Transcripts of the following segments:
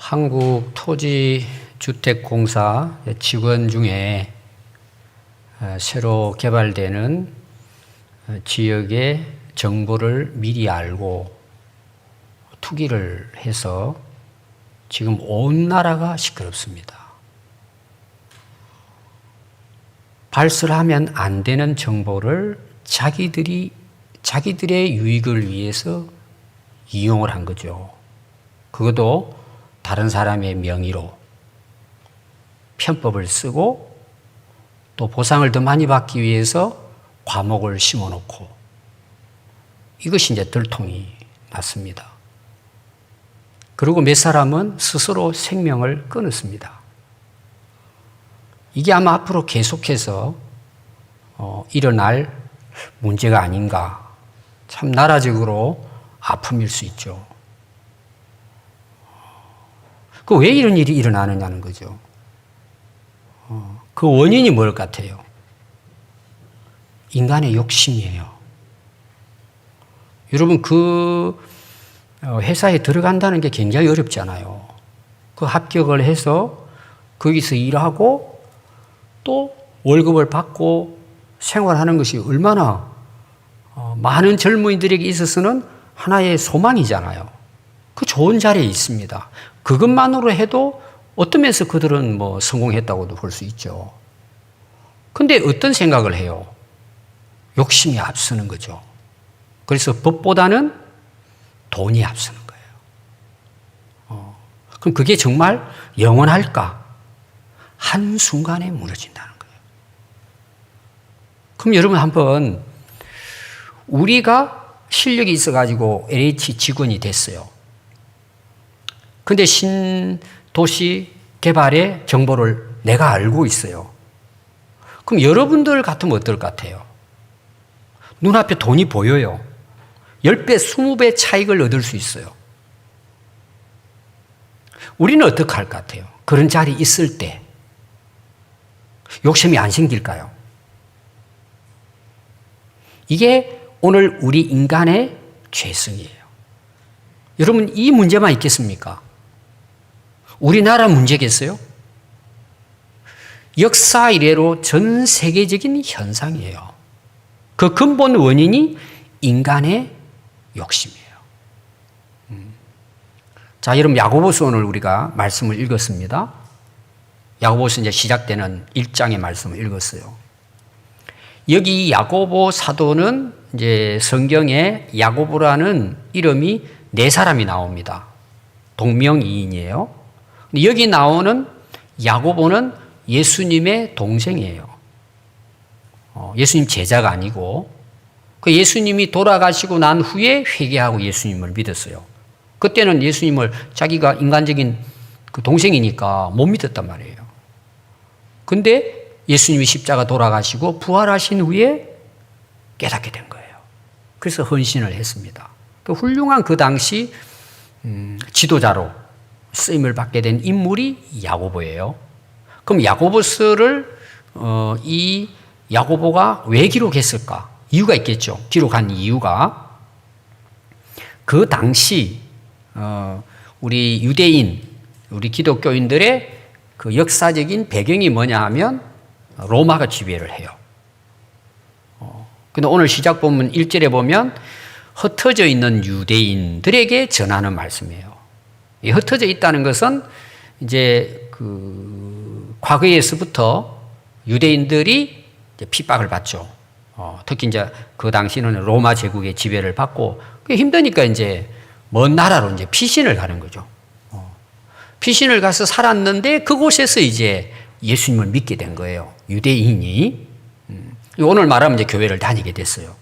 한국토지주택공사 직원 중에 새로 개발되는 지역의 정보를 미리 알고 투기를 해서 지금 온 나라가 시끄럽습니다. 발설하면 안 되는 정보를 자기들의 유익을 위해서 이용을 한 거죠. 그것도 다른 사람의 명의로 편법을 쓰고 또 보상을 더 많이 받기 위해서 과목을 심어놓고 이것이 이제 들통이 났습니다. 그리고 몇 사람은 스스로 생명을 끊었습니다. 이게 아마 앞으로 계속해서 일어날 문제가 아닌가. 참 나라적으로 아픔일 수 있죠. 그 왜 이런 일이 일어나느냐는 거죠. 그 원인이 뭘 같아요? 인간의 욕심이에요. 여러분 그 회사에 들어간다는 게 굉장히 어렵잖아요. 그 합격을 해서 거기서 일하고 또 월급을 받고 생활하는 것이 얼마나 많은 젊은이들에게 있어서는 하나의 소망이잖아요. 그 좋은 자리에 있습니다. 그것만으로 해도 어떤 면에서 그들은 성공했다고도 볼 수 있죠. 근데 어떤 생각을 해요? 욕심이 앞서는 거죠. 그래서 법보다는 돈이 앞서는 거예요. 그럼 그게 정말 영원할까? 한순간에 무너진다는 거예요. 그럼 여러분 한번 우리가 실력이 있어가지고 LH 직원이 됐어요. 근데 신도시 개발의 정보를 내가 알고 있어요. 그럼 여러분들 같으면 어떨 것 같아요? 눈앞에 돈이 보여요. 10배, 20배 차익을 얻을 수 있어요. 우리는 어떻게 할 것 같아요? 그런 자리에 있을 때 욕심이 안 생길까요? 이게 오늘 우리 인간의 죄성이에요. 여러분 이 문제만 있겠습니까? 우리나라 문제겠어요? 역사 이래로 전 세계적인 현상이에요. 그 근본 원인이 인간의 욕심이에요. 자, 여러분 야고보서 오늘 우리가 말씀을 읽었습니다. 야고보서 이제 시작되는 1장의 말씀을 읽었어요. 여기 야고보 사도는 이제 성경에 야고보라는 이름이 4사람이 나옵니다. 동명이인이에요. 여기 나오는 야고보는 예수님의 동생이에요. 예수님 제자가 아니고 그 예수님이 돌아가시고 난 후에 회개하고 예수님을 믿었어요. 그때는 예수님을 자기가 인간적인 그 동생이니까 못 믿었단 말이에요. 근데 예수님이 십자가 돌아가시고 부활하신 후에 깨닫게 된 거예요. 그래서 헌신을 했습니다. 그 훌륭한 그 당시 지도자로 쓰임을 받게 된 인물이 야고보예요. 그럼 야고보서를 이 야고보가 왜 기록했을까? 이유가 있겠죠. 기록한 이유가 그 당시 우리 유대인, 우리 기독교인들의 그 역사적인 배경이 뭐냐 하면 로마가 지배를 해요. 근데 오늘 시작 본문 1절에 보면 흩어져 있는 유대인들에게 전하는 말씀이에요. 이 흩어져 있다는 것은 이제 그 과거에서부터 유대인들이 이제 핍박을 받죠. 특히 이제 그 당시는 로마 제국의 지배를 받고 힘드니까 이제 먼 나라로 이제 피신을 가는 거죠. 피신을 가서 살았는데 그곳에서 이제 예수님을 믿게 된 거예요. 유대인이. 오늘 말하면 이제 교회를 다니게 됐어요.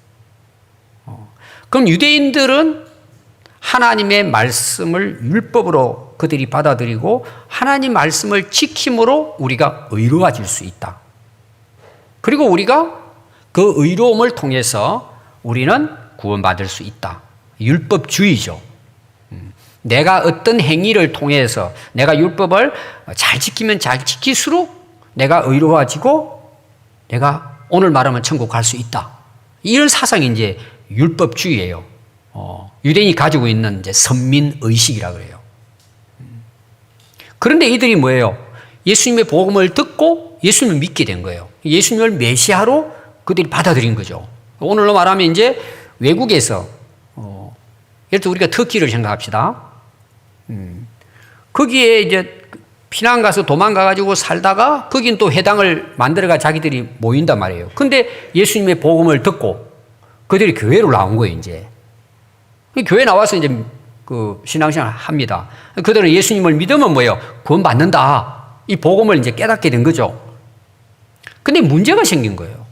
그럼 유대인들은 하나님의 말씀을 율법으로 그들이 받아들이고 하나님 말씀을 지킴으로 우리가 의로워질 수 있다. 그리고 우리가 그 의로움을 통해서 우리는 구원받을 수 있다. 율법주의죠. 내가 어떤 행위를 통해서 내가 율법을 잘 지키면 잘 지킬수록 내가 의로워지고 내가 오늘 말하면 천국 갈 수 있다. 이런 사상이 이제 율법주의예요. 유대인이 가지고 있는 이제 선민의식이라고 그래요. 그런데 이들이 뭐예요? 예수님의 복음을 듣고 예수님을 믿게 된 거예요. 예수님을 메시아로 그들이 받아들인 거죠. 오늘로 말하면 이제 외국에서, 예를 들어 우리가 터키를 생각합시다. 거기에 이제 피난 가서 도망가가지고 살다가 거긴 또 회당을 만들어가 자기들이 모인단 말이에요. 근데 예수님의 복음을 듣고 그들이 교회로 나온 거예요, 이제. 교회 나와서 이제 그 신앙생활 합니다. 그들은 예수님을 믿으면 뭐예요? 구원받는다. 이 복음을 이제 깨닫게 된 거죠. 근데 문제가 생긴 거예요.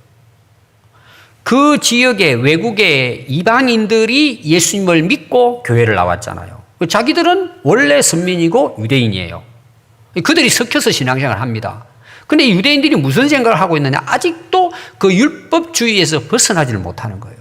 그 지역의 외국의 이방인들이 예수님을 믿고 교회를 나왔잖아요. 자기들은 원래 선민이고 유대인이에요. 그들이 섞여서 신앙생활을 합니다. 근데 유대인들이 무슨 생각을 하고 있느냐? 아직도 그 율법주의에서 벗어나지를 못하는 거예요.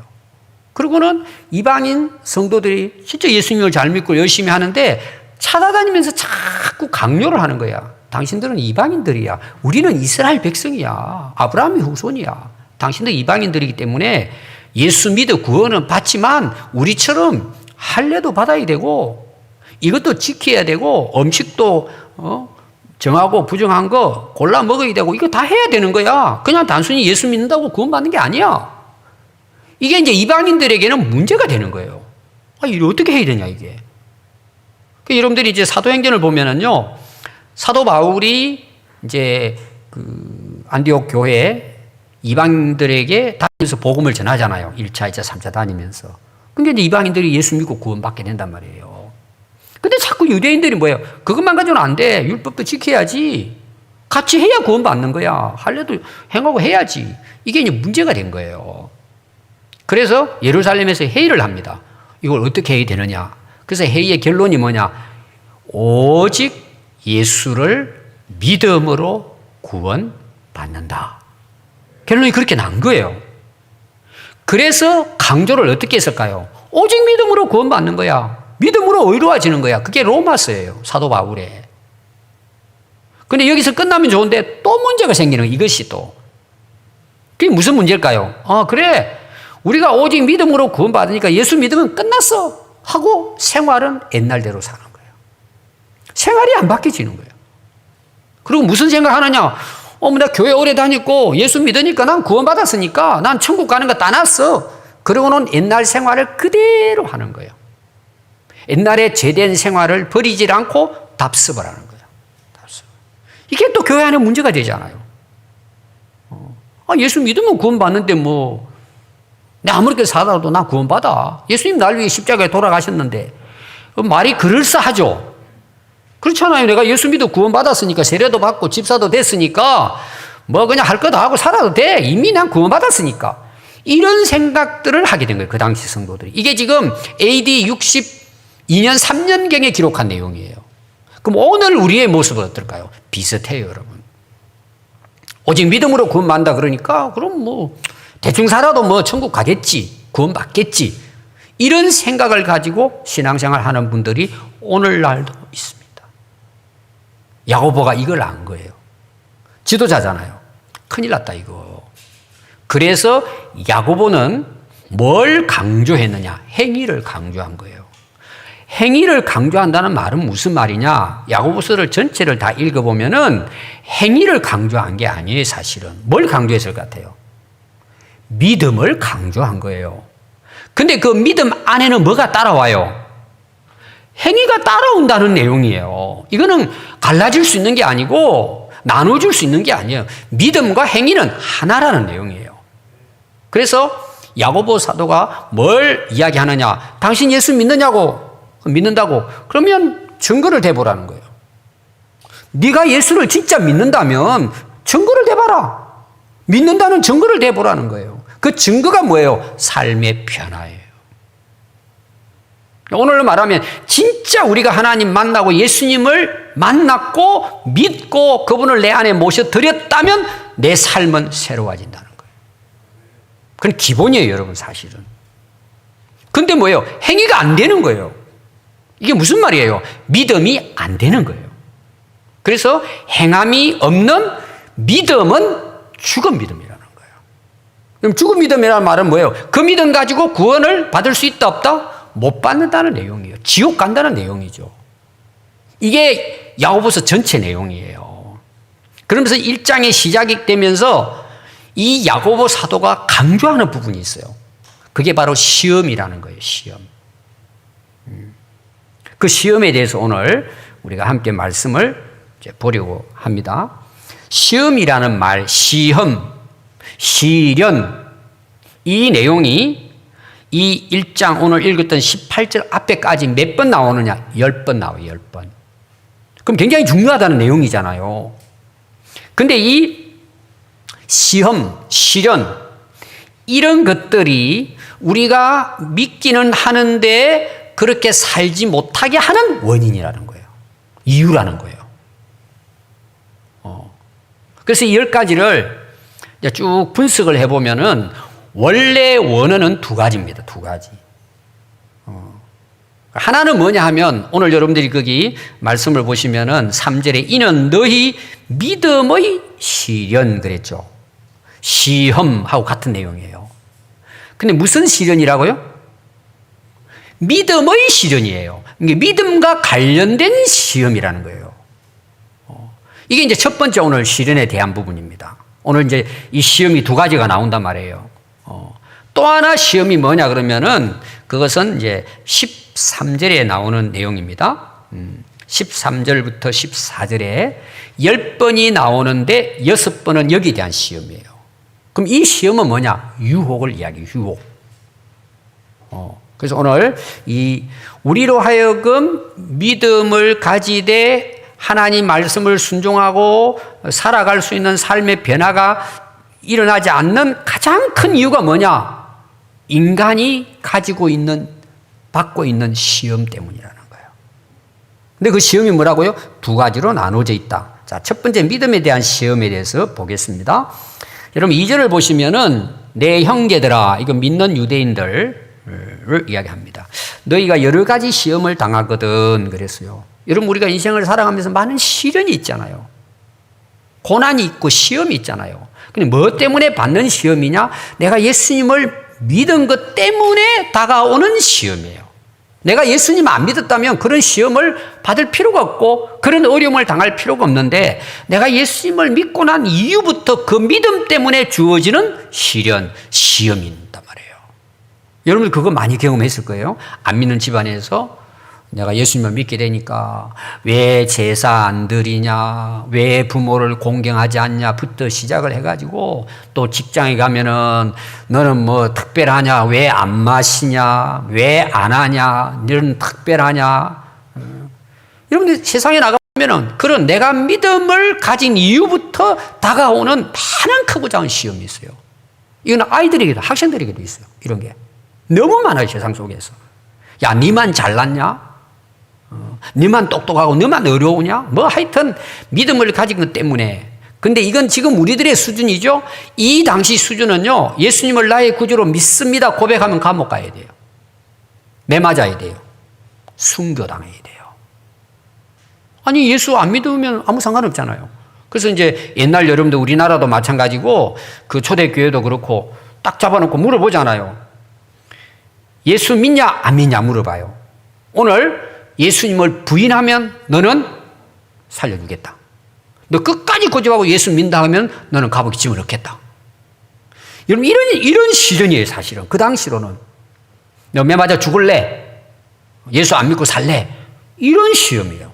그리고는 이방인 성도들이 진짜 예수님을 잘 믿고 열심히 하는데 찾아다니면서 자꾸 강요를 하는 거야. 당신들은 이방인들이야. 우리는 이스라엘 백성이야. 아브라함의 후손이야. 당신들 이방인들이기 때문에 예수 믿어 구원은 받지만 우리처럼 할례도 받아야 되고 이것도 지켜야 되고 음식도 정하고 부정한 거 골라 먹어야 되고 이거 다 해야 되는 거야. 그냥 단순히 예수 믿는다고 구원받는 게 아니야. 이게 이제 이방인들에게는 문제가 되는 거예요. 이거 어떻게 해야 되냐, 이게. 여러분들이 이제 사도행전을 보면은요, 사도 바울이 이제 그 안디옥 교회 이방인들에게 다니면서 복음을 전하잖아요. 1차, 2차, 3차 다니면서. 그러니까 이제 이방인들이 예수 믿고 구원받게 된단 말이에요. 근데 자꾸 유대인들이 뭐예요? 그것만 가지고는 안 돼. 율법도 지켜야지. 같이 해야 구원받는 거야. 할례도 행하고 해야지. 이게 이제 문제가 된 거예요. 그래서 예루살렘에서 회의를 합니다. 이걸 어떻게 해야 되느냐. 그래서 회의의 결론이 뭐냐. 오직 예수를 믿음으로 구원받는다. 결론이 그렇게 난 거예요. 그래서 강조를 어떻게 했을까요? 오직 믿음으로 구원받는 거야. 믿음으로 의로워지는 거야. 그게 로마서예요. 사도 바울의. 근데 여기서 끝나면 좋은데 또 문제가 생기는 거예요. 이것이 또. 그게 무슨 문제일까요? 그래. 우리가 오직 믿음으로 구원받으니까 예수 믿으면 끝났어. 하고 생활은 옛날대로 사는 거예요. 생활이 안 바뀌어지는 거예요. 그리고 무슨 생각하느냐? 나 교회 오래 다녔고 예수 믿으니까 난 구원받았으니까 난 천국 가는 거 따놨어. 그러고는 옛날 생활을 그대로 하는 거예요. 옛날에 제된 생활을 버리지 않고 답습을 하는 거예요. 답습. 이게 또 교회 안에 문제가 되잖아요. 예수 믿으면 구원받는데 내가 아무렇게 살아도 나 구원받아. 예수님 날 위해 십자가에 돌아가셨는데 말이 그럴싸하죠. 그렇잖아요. 내가 예수 믿어 구원받았으니까 세례도 받고 집사도 됐으니까 그냥 할 거 다 하고 살아도 돼. 이미 난 구원받았으니까. 이런 생각들을 하게 된 거예요. 그 당시 성도들이. 이게 지금 AD 62년 3년경에 기록한 내용이에요. 그럼 오늘 우리의 모습은 어떨까요? 비슷해요, 여러분. 오직 믿음으로 구원받는다 그러니까 그럼 대충 살아도 천국 가겠지. 구원받겠지. 이런 생각을 가지고 신앙생활 하는 분들이 오늘날도 있습니다. 야고보가 이걸 안 거예요. 지도자잖아요. 큰일 났다 이거. 그래서 야고보는 뭘 강조했느냐? 행위를 강조한 거예요. 행위를 강조한다는 말은 무슨 말이냐? 야고보서를 전체를 다 읽어보면은 행위를 강조한 게 아니에요, 사실은. 뭘 강조했을 것 같아요? 믿음을 강조한 거예요. 근데 그 믿음 안에는 뭐가 따라와요? 행위가 따라온다는 내용이에요. 이거는 갈라질 수 있는 게 아니고 나눠줄 수 있는 게 아니에요. 믿음과 행위는 하나라는 내용이에요. 그래서 야고보 사도가 뭘 이야기하느냐? 당신 예수 믿느냐고? 믿는다고? 그러면 증거를 대보라는 거예요. 네가 예수를 진짜 믿는다면 증거를 대봐라. 믿는다는 증거를 대보라는 거예요. 그 증거가 뭐예요? 삶의 변화예요. 오늘로 말하면 진짜 우리가 하나님 만나고 예수님을 만났고 믿고 그분을 내 안에 모셔드렸다면 내 삶은 새로워진다는 거예요. 그건 기본이에요, 여러분, 사실은. 근데 뭐예요? 행위가 안 되는 거예요. 이게 무슨 말이에요? 믿음이 안 되는 거예요. 그래서 행함이 없는 믿음은 죽은 믿음이라는 거예요. 그럼 죽은 믿음이라는 말은 뭐예요? 그 믿음 가지고 구원을 받을 수 있다 없다? 못 받는다는 내용이에요. 지옥 간다는 내용이죠. 이게 야고보서 전체 내용이에요. 그러면서 1장의 시작이 되면서 이 야고보 사도가 강조하는 부분이 있어요. 그게 바로 시험이라는 거예요. 시험. 그 시험에 대해서 오늘 우리가 함께 말씀을 이제 보려고 합니다. 시험이라는 말, 시험, 시련, 이 내용이 이 1장 오늘 읽었던 18절 앞에까지 몇 번 나오느냐? 10번 나와요. 10번. 그럼 굉장히 중요하다는 내용이잖아요. 근데 이 시험, 시련, 이런 것들이 우리가 믿기는 하는데 그렇게 살지 못하게 하는 원인이라는 거예요. 이유라는 거예요. 그래서 이 10가지를 쭉 분석을 해보면은 원래 원어는 두 가지입니다. 두 가지. 하나는 뭐냐 하면 오늘 여러분들이 거기 말씀을 보시면은 3절에 이는 너희 믿음의 시련 그랬죠. 시험하고 같은 내용이에요. 근데 무슨 시련이라고요? 믿음의 시련이에요. 이게 믿음과 관련된 시험이라는 거예요. 이게 이제 첫 번째 오늘 시련에 대한 부분입니다. 오늘 이제 이 시험이 두 가지가 나온단 말이에요. 또 하나 시험이 뭐냐 그러면은 그것은 이제 13절에 나오는 내용입니다. 13절부터 14절에 10번이 나오는데 6번은 여기에 대한 시험이에요. 그럼 이 시험은 뭐냐? 유혹을 이야기해요. 유혹. 그래서 오늘 우리로 하여금 믿음을 가지되 하나님 말씀을 순종하고 살아갈 수 있는 삶의 변화가 일어나지 않는 가장 큰 이유가 뭐냐? 인간이 받고 있는 시험 때문이라는 거예요. 근데 그 시험이 뭐라고요? 두 가지로 나눠져 있다. 자, 첫 번째 믿음에 대한 시험에 대해서 보겠습니다. 여러분 2절을 보시면은 내 형제들아, 이거 믿는 유대인들을 이야기합니다. 너희가 여러 가지 시험을 당하거든 그랬어요. 여러분 우리가 인생을 살아가면서 많은 시련이 있잖아요. 고난이 있고 시험이 있잖아요. 근데 뭐 때문에 받는 시험이냐? 내가 예수님을 믿은 것 때문에 다가오는 시험이에요. 내가 예수님 안 믿었다면 그런 시험을 받을 필요가 없고 그런 어려움을 당할 필요가 없는데 내가 예수님을 믿고 난 이후부터 그 믿음 때문에 주어지는 시련, 시험이 있단 말이에요. 여러분들 그거 많이 경험했을 거예요. 안 믿는 집안에서 내가 예수님을 믿게 되니까 왜 제사 안 드리냐, 왜 부모를 공경하지 않냐부터 시작을 해가지고 또 직장에 가면은 너는 뭐 특별하냐, 왜 안 마시냐, 왜 안 하냐, 너는 특별하냐. 여러분들 세상에 나가면은 그런 내가 믿음을 가진 이유부터 다가오는 많은 크고 작은 시험이 있어요. 이건 아이들에게도 학생들에게도 있어요. 이런 게 너무 많아요. 세상 속에서. 야, 니만 잘났냐? 너만 똑똑하고 너만 어려우냐? 뭐 하여튼 믿음을 가진 것 때문에. 근데 이건 지금 우리들의 수준이죠. 이 당시 수준은요, 예수님을 나의 구주로 믿습니다 고백하면 감옥 가야 돼요. 매 맞아야 돼요. 순교당해야 돼요. 아니 예수 안 믿으면 아무 상관없잖아요. 그래서 이제 옛날 여러분들 우리나라도 마찬가지고 그 초대교회도 그렇고 딱 잡아놓고 물어보잖아요. 예수 믿냐 안 믿냐 물어봐요. 오늘 예수님을 부인하면 너는 살려주겠다. 너 끝까지 고집하고 예수 믿는다 하면 너는 감옥에 집어넣겠다. 여러분 이런 시련이에요. 사실은 그 당시로는 너 매 맞아 죽을래? 예수 안 믿고 살래? 이런 시험이에요.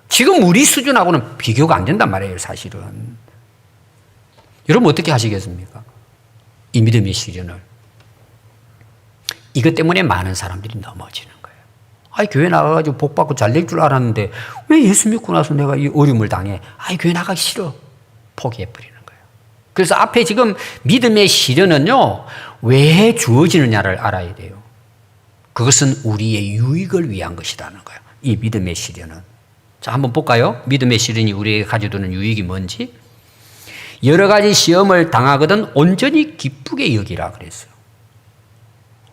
지금 우리 수준하고는 비교가 안 된단 말이에요. 사실은. 여러분 어떻게 하시겠습니까? 이 믿음의 시련을. 이것 때문에 많은 사람들이 넘어지는 거예요. 아이, 교회 나가가지고 복 받고 잘 될 줄 알았는데 왜 예수 믿고 나서 내가 이 어려움을 당해? 아이, 교회 나가기 싫어. 포기해버리는 거예요. 그래서 앞에 지금 믿음의 시련은요, 왜 주어지느냐를 알아야 돼요. 그것은 우리의 유익을 위한 것이라는 거예요. 이 믿음의 시련은. 자, 한번 볼까요? 믿음의 시련이 우리에게 가져두는 유익이 뭔지. 여러 가지 시험을 당하거든 온전히 기쁘게 여기라 그랬어요.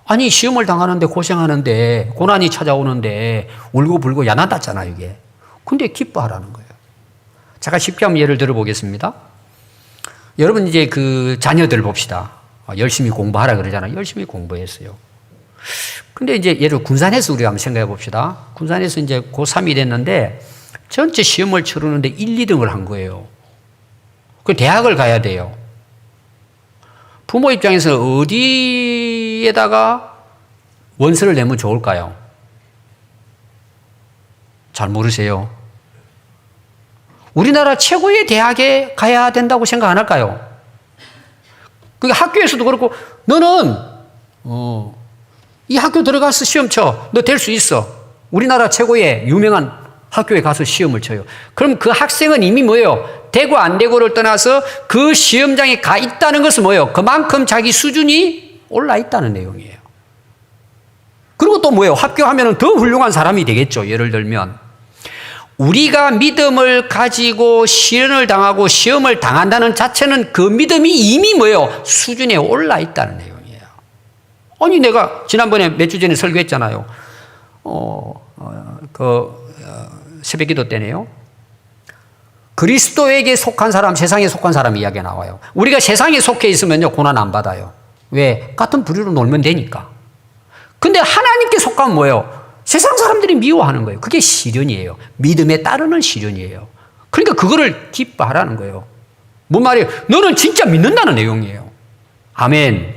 아니 시험을 당하는데 고생하는데 고난이 찾아오는데 울고불고 야단났잖아요 이게. 근데 기뻐하라는 거예요. 제가 쉽게 한번 예를 들어보겠습니다. 여러분 이제 그 자녀들 봅시다. 열심히 공부하라 그러잖아요. 열심히 공부했어요. 근데 이제 예를 들어 군산에서 우리가 한번 생각해 봅시다. 군산에서 이제 고3이 됐는데 전체 시험을 치르는데 1, 2등을 한 거예요. 그 대학을 가야 돼요. 부모 입장에서 어디에다가 원서를 내면 좋을까요? 잘 모르세요. 우리나라 최고의 대학에 가야 된다고 생각 안 할까요? 그러니까 학교에서도 그렇고, 너는 이 학교 들어가서 시험 쳐. 너 될 수 있어. 우리나라 최고의 유명한 학교에 가서 시험을 쳐요. 그럼 그 학생은 이미 뭐예요? 되고 안 되고를 떠나서 그 시험장에 가 있다는 것은 뭐예요? 그만큼 자기 수준이 올라 있다는 내용이에요. 그리고 또 뭐예요? 합격하면 더 훌륭한 사람이 되겠죠. 예를 들면 우리가 믿음을 가지고 시련을 당하고 시험을 당한다는 자체는 그 믿음이 이미 뭐예요? 수준에 올라 있다는 내용이에요. 아니 내가 지난번에 몇 주 전에 설교했잖아요. 새벽기도 때네요. 그리스도에게 속한 사람, 세상에 속한 사람 이야기가 나와요. 우리가 세상에 속해 있으면요 고난 안 받아요. 왜? 같은 부류로 놀면 되니까. 근데 하나님께 속하면 뭐예요? 세상 사람들이 미워하는 거예요. 그게 시련이에요. 믿음에 따르는 시련이에요. 그러니까 그거를 기뻐하라는 거예요. 뭔 말이에요? 너는 진짜 믿는다는 내용이에요. 아멘.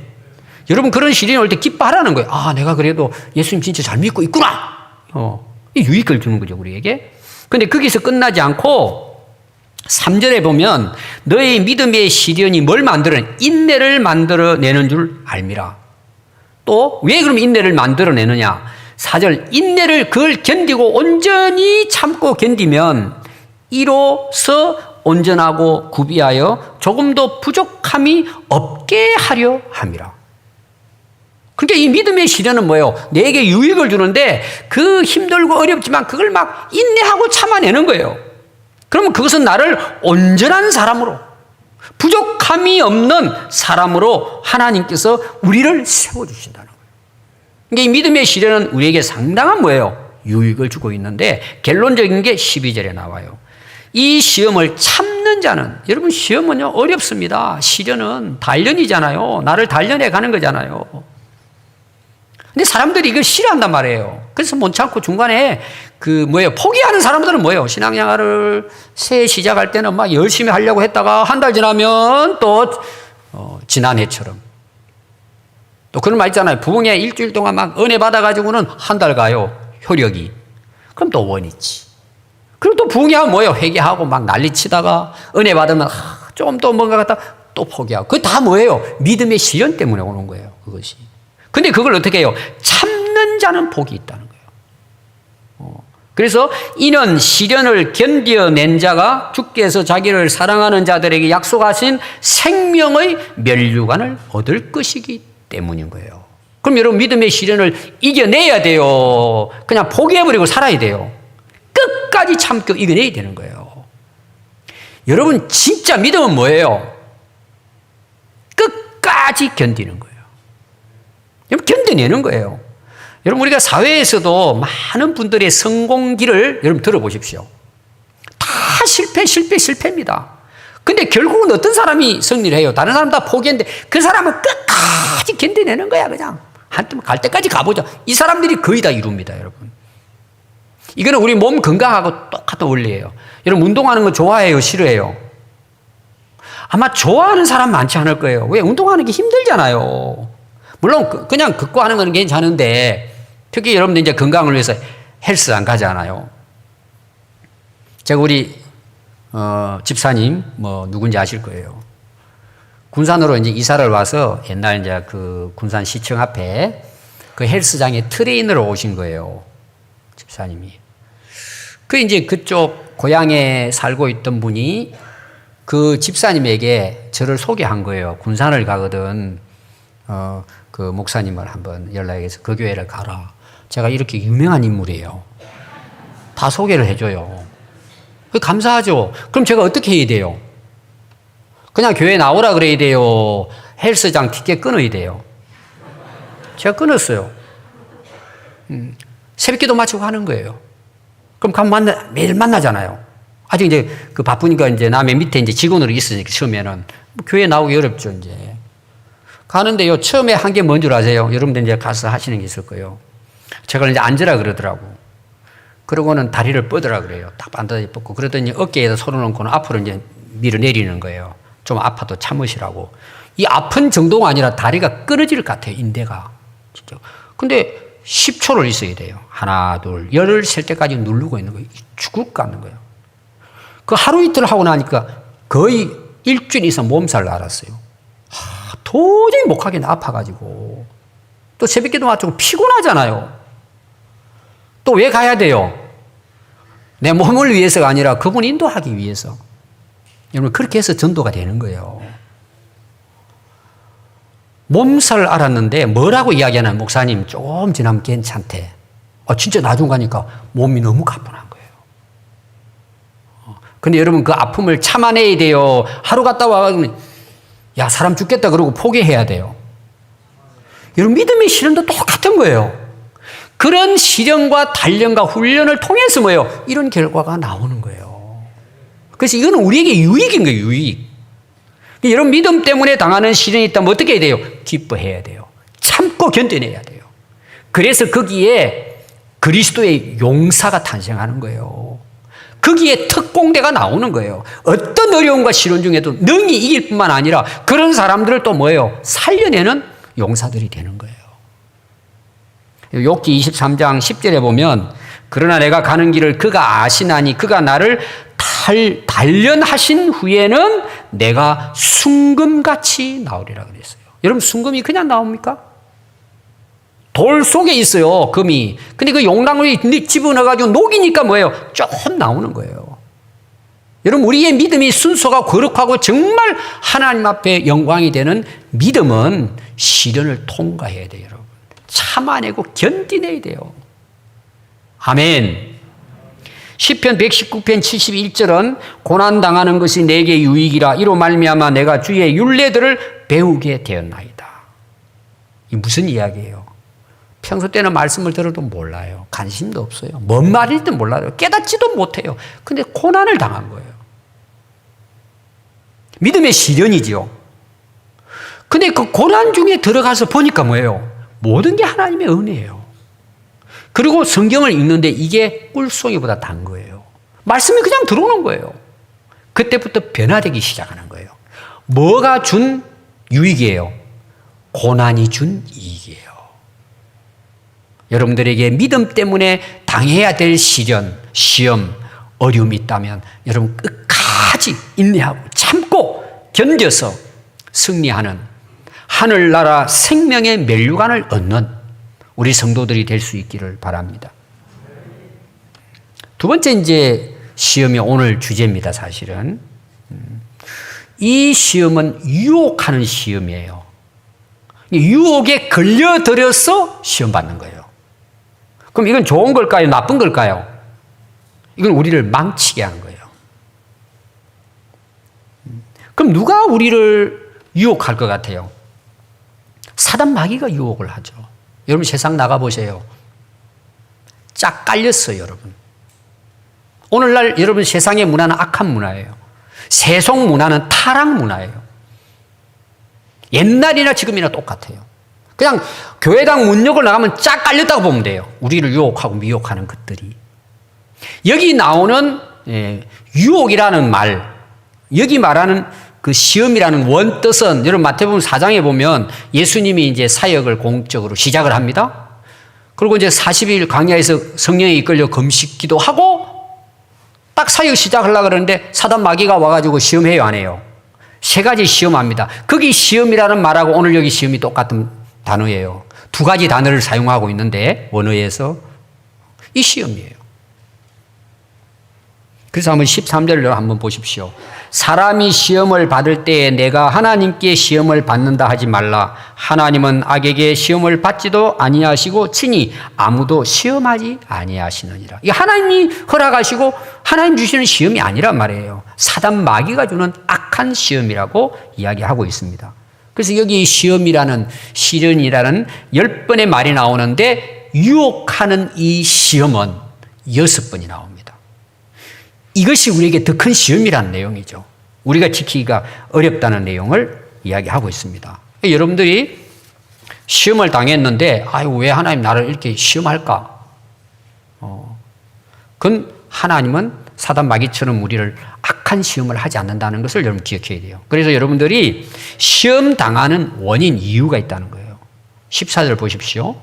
여러분 그런 시련이 올 때 기뻐하라는 거예요. 아, 내가 그래도 예수님 진짜 잘 믿고 있구나. 이 유익을 주는 거죠, 우리에게. 근데 거기서 끝나지 않고 3절에 보면 너의 믿음의 시련이 뭘 만들어내? 인내를 만들어내는 줄 알미라. 또 왜 그럼 인내를 만들어내느냐? 4절 인내를 그걸 견디고 온전히 참고 견디면 이로써 온전하고 구비하여 조금도 부족함이 없게 하려 함이라. 그러니까 이 믿음의 시련은 뭐예요? 내게 유익을 주는데 그 힘들고 어렵지만 그걸 막 인내하고 참아내는 거예요. 그러면 그것은 나를 온전한 사람으로 부족함이 없는 사람으로 하나님께서 우리를 세워주신다는 거예요. 그러니까 이 믿음의 시련은 우리에게 상당한 뭐예요? 유익을 주고 있는데 결론적인 게 12절에 나와요. 이 시험을 참는 자는, 여러분 시험은요 어렵습니다. 시련은 단련이잖아요. 나를 단련해 가는 거잖아요. 근데 사람들이 이걸 싫어한단 말이에요. 그래서 못 참고 중간에 포기하는 사람들은 뭐예요? 신앙생활을 새해 시작할 때는 막 열심히 하려고 했다가 한 달 지나면 또 지난해처럼 또 그런 말 있잖아요. 부흥회 일주일 동안 막 은혜 받아가지고는 한 달 가요. 효력이. 그럼 또 원이치. 그리고 또 부흥회 하면 뭐예요? 회개하고 막 난리치다가 은혜 받으면 좀 또 뭔가 갖다 또 포기하고. 그게 다 뭐예요? 믿음의 시련 때문에 오는 거예요. 그것이. 근데 그걸 어떻게 해요? 참는 자는 복이 있다는 거예요. 그래서 이는 시련을 견뎌낸 자가 주께서 자기를 사랑하는 자들에게 약속하신 생명의 면류관을 얻을 것이기 때문인 거예요. 그럼 여러분 믿음의 시련을 이겨내야 돼요. 그냥 포기해버리고 살아야 돼요. 끝까지 참고 이겨내야 되는 거예요. 여러분 진짜 믿음은 뭐예요? 끝까지 견디는 거예요. 여러분 견뎌내는 거예요. 여러분 우리가 사회에서도 많은 분들의 성공기를 여러분 들어보십시오. 다 실패입니다. 근데 결국은 어떤 사람이 승리를 해요? 다른 사람 다 포기했는데 그 사람은 끝까지 견뎌내는 거야. 그냥 한쯤 갈 때까지 가보자. 이 사람들이 거의 다 이룹니다. 여러분. 이거는 우리 몸 건강하고 똑같은 원리예요. 여러분 운동하는 거 좋아해요? 싫어해요? 아마 좋아하는 사람 많지 않을 거예요. 왜? 운동하는 게 힘들잖아요. 물론 그냥 걷고 하는 건 괜찮은데 특히 여러분들 이제 건강을 위해서 헬스 안 가잖아요. 제가 우리 집사님 누군지 아실 거예요. 군산으로 이제 이사를 와서 옛날 이제 그 군산 시청 앞에 그 헬스장에 트레이너로 오신 거예요. 집사님이. 그 이제 그쪽 고향에 살고 있던 분이 그 집사님에게 저를 소개한 거예요. 군산을 가거든. 그 목사님을 한번 연락해서 그 교회를 가라. 제가 이렇게 유명한 인물이에요. 다 소개를 해줘요. 감사하죠. 그럼 제가 어떻게 해야 돼요? 그냥 교회 나오라 그래야 돼요? 헬스장 티켓 끊어야 돼요? 제가 끊었어요. 새벽기도 마치고 하는 거예요. 그럼 가면 매일 만나잖아요. 아직 이제 그 바쁘니까 이제 남의 밑에 이제 직원으로 있으니까 처음에는 교회 나오기 어렵죠, 이제. 가는데요, 처음에 한 게 뭔 줄 아세요? 여러분들 이제 가서 하시는 게 있을 거예요. 제가 이제 앉으라 그러더라고. 그러고는 다리를 뻗으라 그래요. 딱 반듯하게 뻗고. 그러더니 어깨에다 손을 얹고는 앞으로 이제 밀어내리는 거예요. 좀 아파도 참으시라고. 이 아픈 정도가 아니라 다리가 끊어질 것 같아요, 인대가. 진짜. 근데 10초를 있어야 돼요. 하나, 둘, 열을 셀 때까지 누르고 있는 거예요. 죽을 것 같는 거예요. 그 하루 이틀 하고 나니까 거의 일주일 이상 몸살을 앓았어요. 도저히 못 하겠네, 아파가지고. 또 새벽기도 맞추고 피곤하잖아요. 또 왜 가야 돼요? 내 몸을 위해서가 아니라 그분 인도하기 위해서. 여러분, 그렇게 해서 전도가 되는 거예요. 몸살을 앓았는데 뭐라고 이야기하나요? 목사님, 조금 지나면 괜찮대. 진짜 나중 가니까 몸이 너무 가뿐한 거예요. 근데 여러분, 그 아픔을 참아내야 돼요. 하루 갔다 와가지고, 야, 사람 죽겠다 그러고 포기해야 돼요. 여러분, 믿음의 시련도 똑같은 거예요. 그런 시련과 단련과 훈련을 통해서 뭐예요? 이런 결과가 나오는 거예요. 그래서 이거는 우리에게 유익인 거예요, 유익. 여러분, 믿음 때문에 당하는 시련이 있다면 어떻게 해야 돼요? 기뻐해야 돼요. 참고 견뎌내야 돼요. 그래서 거기에 그리스도의 용사가 탄생하는 거예요. 거기에 특공대가 나오는 거예요. 어떤 어려움과 시련 중에도 능히 이길 뿐만 아니라 그런 사람들을 또 뭐예요? 살려내는 용사들이 되는 거예요. 욥기 23장 10절에 보면 그러나 내가 가는 길을 그가 아시나니 그가 나를 단련하신 후에는 내가 순금같이 나오리라 그랬어요. 여러분, 순금이 그냥 나옵니까? 돌 속에 있어요, 금이. 근데 그 용랑을 집어넣어가지고 녹이니까 뭐예요? 조금 나오는 거예요. 여러분, 우리의 믿음이 순수하고 거룩하고 정말 하나님 앞에 영광이 되는 믿음은 시련을 통과해야 돼요, 여러분. 참아내고 견디내야 돼요. 아멘. 시편 119편 71절은 고난당하는 것이 내게 유익이라 이로 말미암아 내가 주의 율례들을 배우게 되었나이다. 이 무슨 이야기예요? 평소 때는 말씀을 들어도 몰라요. 관심도 없어요. 뭔 말인지 몰라요. 깨닫지도 못해요. 근데 고난을 당한 거예요. 믿음의 시련이지요. 근데 그 고난 중에 들어가서 보니까 뭐예요? 모든 게 하나님의 은혜예요. 그리고 성경을 읽는데 이게 꿀송이보다 단 거예요. 말씀이 그냥 들어오는 거예요. 그때부터 변화되기 시작하는 거예요. 뭐가 준 유익이에요? 고난이 준 이익이에요. 여러분들에게 믿음 때문에 당해야 될 시련, 시험, 어려움이 있다면 여러분 끝까지 인내하고 참고 견뎌서 승리하는 하늘나라 생명의 면류관을 얻는 우리 성도들이 될 수 있기를 바랍니다. 두 번째 이제 시험이 오늘 주제입니다, 사실은. 이 시험은 유혹하는 시험이에요. 유혹에 걸려들어서 시험 받는 거예요. 그럼 이건 좋은 걸까요? 나쁜 걸까요? 이건 우리를 망치게 하는 거예요. 그럼 누가 우리를 유혹할 것 같아요? 사단 마귀가 유혹을 하죠. 여러분 세상 나가보세요. 쫙 깔렸어요, 여러분. 오늘날 여러분 세상의 문화는 악한 문화예요. 세속 문화는 타락 문화예요. 옛날이나 지금이나 똑같아요. 그냥 교회당 문역을 나가면 쫙 깔렸다고 보면 돼요. 우리를 유혹하고 미혹하는 것들이. 여기 나오는 유혹이라는 말, 여기 말하는 그 시험이라는 원뜻은 여러분 마태복음 4장에 보면 예수님이 이제 사역을 공적으로 시작을 합니다. 그리고 이제 40일 광야에서 성령에 이끌려 금식 기도하고 딱 사역 시작하려고 그러는데 사단 마귀가 와가지고 시험해요, 안 해요? 세 가지 시험합니다. 거기 시험이라는 말하고 오늘 여기 시험이 똑같은 단어예요. 두 가지 단어를 사용하고 있는데 원어에서 이 시험이에요. 그래서 한번 13절을 한번 보십시오. 사람이 시험을 받을 때에 내가 하나님께 시험을 받는다 하지 말라. 하나님은 악에게 시험을 받지도 아니하시고 친히 아무도 시험하지 아니하시느니라. 이게 하나님이 허락하시고 하나님 주시는 시험이 아니란 말이에요. 사단 마귀가 주는 악한 시험이라고 이야기하고 있습니다. 그래서 여기 시험이라는 시련이라는 10번의 말이 나오는데 유혹하는 이 시험은 6번이 나옵니다. 이것이 우리에게 더 큰 시험이라는 내용이죠. 우리가 지키기가 어렵다는 내용을 이야기하고 있습니다. 여러분들이 시험을 당했는데 아유 왜 하나님 나를 이렇게 시험할까? 그건 하나님은 사단 마귀처럼 우리를 악한 시험을 하지 않는다는 것을 여러분 기억해야 돼요. 그래서 여러분들이 시험 당하는 원인, 이유가 있다는 거예요. 14절 보십시오.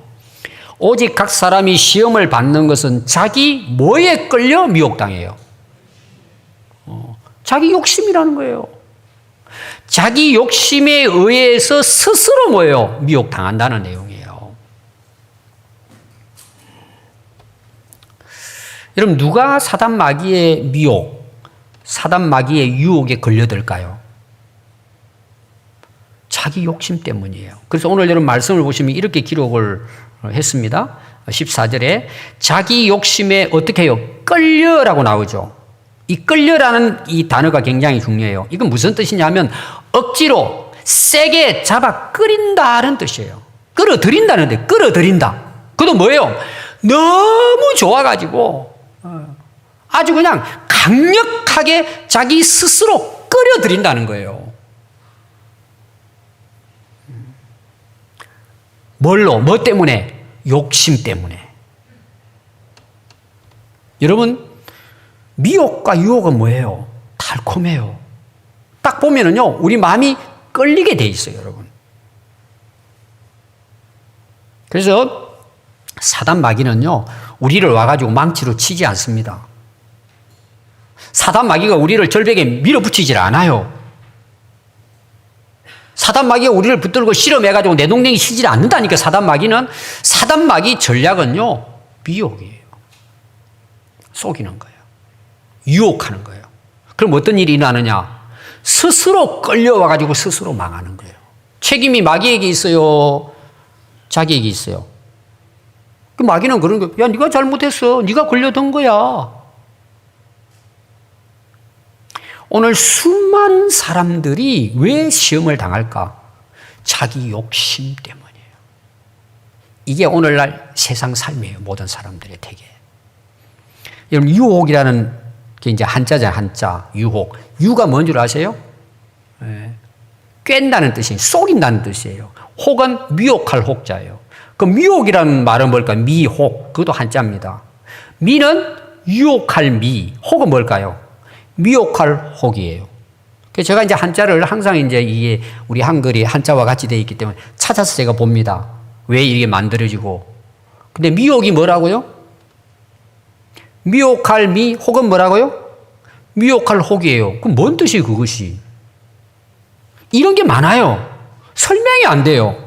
오직 각 사람이 시험을 받는 것은 자기 뭐에 끌려 미혹당해요. 자기 욕심이라는 거예요. 자기 욕심에 의해서 스스로 뭐예요? 미혹당한다는 내용이에요. 여러분, 누가 사단 마귀의 미혹, 사단 마귀의 유혹에 걸려들까요? 자기 욕심 때문이에요. 그래서 오늘 여러분 말씀을 보시면 이렇게 기록을 했습니다. 14절에 자기 욕심에 어떻게 해요? 끌려라고 나오죠. 이 끌려라는 이 단어가 굉장히 중요해요. 이건 무슨 뜻이냐면 억지로 세게 잡아 끌인다는 뜻이에요. 끌어들인다는데, 끌어들인다. 그것도 뭐예요? 너무 좋아가지고 아주 그냥 강력하게 자기 스스로 끌어들인다는 거예요. 뭘로? 뭐 때문에? 욕심 때문에. 여러분, 미혹과 유혹은 뭐예요? 달콤해요. 딱 보면은요, 우리 마음이 끌리게 돼 있어요, 여러분. 그래서 사단 마귀는요, 우리를 와가지고 망치로 치지 않습니다. 사단 마귀가 우리를 절벽에 밀어붙이질 않아요. 사단 마귀가 우리를 붙들고 실험해가지고 내동댕이 치질 않는다니까. 사단 마귀 전략은요, 미혹이에요. 속이는 거예요. 유혹하는 거예요. 그럼 어떤 일이 일어나느냐? 스스로 끌려와가지고 스스로 망하는 거예요. 책임이 마귀에게 있어요? 자기에게 있어요? 그 마귀는 그런 거예요. 야, 네가 잘못했어. 네가 걸려든 거야. 오늘 수많은 사람들이 왜 시험을 당할까? 자기 욕심 때문이에요. 이게 오늘날 세상 삶이에요. 모든 사람들의 대개. 여러분, 유혹이라는 게 이제 한자잖아요. 한자, 유혹. 유가 뭔 줄 아세요? 꿰다는 뜻이에요. 속인다는 뜻이에요. 혹은 미혹할 혹자예요. 그 미혹이라는 말은 뭘까요? 미혹. 그것도 한자입니다. 미는 유혹할 미. 혹은 뭘까요? 미혹할 혹이에요. 그래서 제가 이제 한자를 항상 이제 이게 우리 한글이 한자와 같이 되어 있기 때문에 찾아서 제가 봅니다. 왜 이게 만들어지고. 근데 미혹이 뭐라고요? 미혹할 미, 혹은 뭐라고요? 미혹할 혹이에요. 그럼 뭔 뜻이에요, 그것이? 이런 게 많아요. 설명이 안 돼요.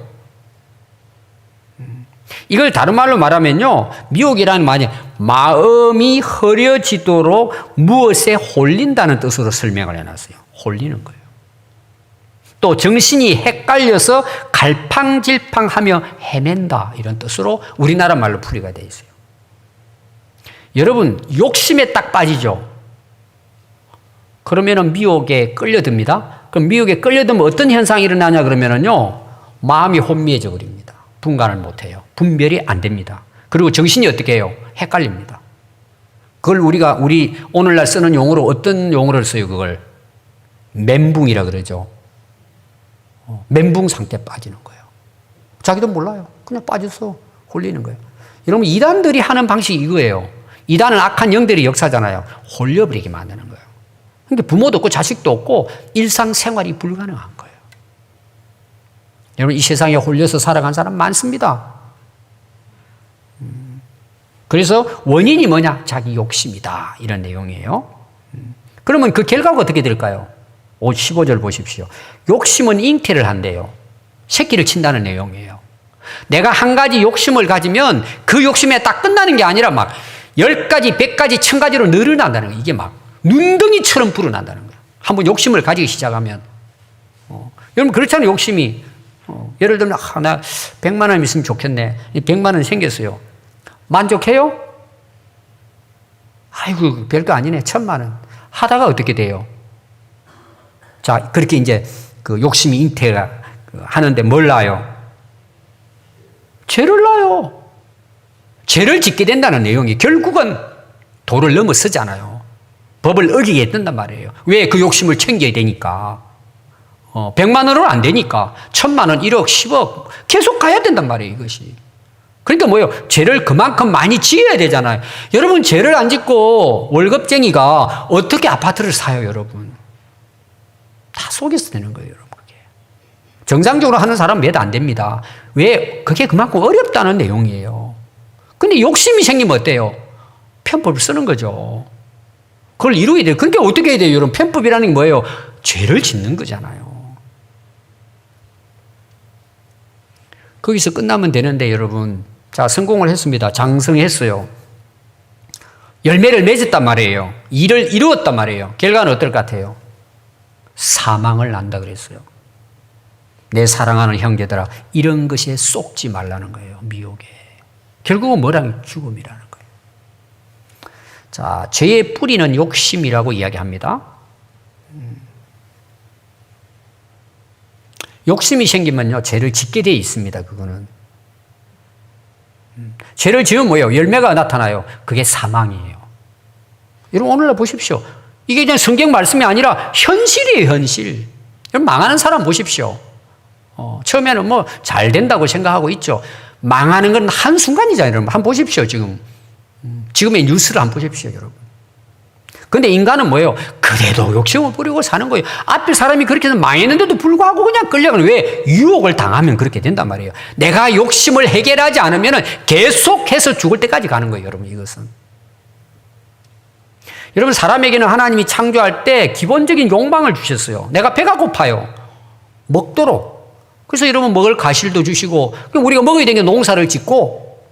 이걸 다른 말로 말하면요, 미혹이라는 말이 마음이 흐려지도록 무엇에 홀린다는 뜻으로 설명을 해놨어요. 홀리는 거예요. 또 정신이 헷갈려서 갈팡질팡하며 헤맨다, 이런 뜻으로 우리나라 말로 풀이가 되어 있어요. 여러분, 욕심에 딱 빠지죠. 그러면은 미혹에 끌려듭니다. 그럼 미혹에 끌려들면 어떤 현상이 일어나냐 그러면은요, 마음이 혼미해져 버립니다. 분간을 못 해요. 분별이 안 됩니다. 그리고 정신이 어떻게 해요? 헷갈립니다. 그걸 우리 오늘날 쓰는 용어로 어떤 용어를 써요, 그걸? 멘붕이라 그러죠. 멘붕 상태에 빠지는 거예요. 자기도 몰라요. 그냥 빠져서 홀리는 거예요. 여러분, 이단들이 하는 방식이 이거예요. 이단은 악한 영들의 역사잖아요. 홀려버리게 만드는 거예요. 그러니까 부모도 없고 자식도 없고 일상생활이 불가능한 거예요. 여러분, 이 세상에 홀려서 살아간 사람 많습니다. 그래서 원인이 뭐냐? 자기 욕심이다. 이런 내용이에요. 그러면 그 결과가 어떻게 될까요? 15절 보십시오. 욕심은 잉태를 한대요. 새끼를 친다는 내용이에요. 내가 한 가지 욕심을 가지면 그 욕심에 딱 끝나는 게 아니라 막 10가지, 100가지, 1000가지로 늘어난다는 거예요. 이게 막 눈덩이처럼 불어난다는 거예요. 한번 욕심을 가지기 시작하면. 여러분, 그렇잖아요, 욕심이. 예를 들면, 나 100만 원 있으면 좋겠네. 100만 원 생겼어요. 만족해요? 아이고, 별거 아니네. 1000만 원. 하다가 어떻게 돼요? 자, 그렇게 이제 그 욕심이 잉태가 하는데 뭘 낳아요? 죄를 낳아요. 죄를 짓게 된다는 내용이 결국은 도를 넘어서잖아요. 법을 어기게 된단 말이에요. 왜? 그 욕심을 챙겨야 되니까. 100만 원으로 안 되니까 1000만 원, 1억, 10억 계속 가야 된단 말이에요, 이것이. 그러니까 뭐예요? 죄를 그만큼 많이 지어야 되잖아요. 여러분, 죄를 안 짓고 월급쟁이가 어떻게 아파트를 사요, 여러분? 다 속여서 되는 거예요, 여러분. 그게. 정상적으로 하는 사람은 몇 안 됩니다. 왜? 그게 그만큼 어렵다는 내용이에요. 근데 욕심이 생기면 어때요? 편법을 쓰는 거죠. 그걸 이루어야 돼요. 그러니까 어떻게 해야 돼요, 여러분? 편법이라는 게 뭐예요? 죄를 짓는 거잖아요. 거기서 끝나면 되는데, 여러분. 자, 성공을 했습니다. 장성했어요. 열매를 맺었단 말이에요. 일을 이루었단 말이에요. 결과는 어떨 것 같아요? 사망을 난다 그랬어요. 내 사랑하는 형제들아, 이런 것에 쏙지 말라는 거예요. 미혹에. 결국은 뭐라는 죽음이라는 거예요. 자, 죄의 뿌리는 욕심이라고 이야기합니다. 욕심이 생기면요, 죄를 짓게 돼 있습니다. 그거는. 죄를 지으면 뭐예요? 열매가 나타나요. 그게 사망이에요. 여러분, 오늘날 보십시오. 이게 그냥 성경 말씀이 아니라 현실이에요, 현실. 여러분, 망하는 사람 보십시오. 처음에는 뭐 잘 된다고 생각하고 있죠. 망하는 건 한순간이잖아요, 여러분. 한번 보십시오, 지금. 지금의 뉴스를 한번 보십시오, 여러분. 근데 인간은 뭐예요? 그래도 욕심을 부리고 사는 거예요. 앞에 사람이 그렇게 해서 망했는데도 불구하고 그냥 끌려가는. 왜? 유혹을 당하면 그렇게 된단 말이에요. 내가 욕심을 해결하지 않으면 계속해서 죽을 때까지 가는 거예요, 여러분, 이것은. 여러분, 사람에게는 하나님이 창조할 때 기본적인 욕망을 주셨어요. 내가 배가 고파요. 먹도록. 그래서 여러분, 먹을 가실도 주시고, 우리가 먹어야 되는 게 농사를 짓고,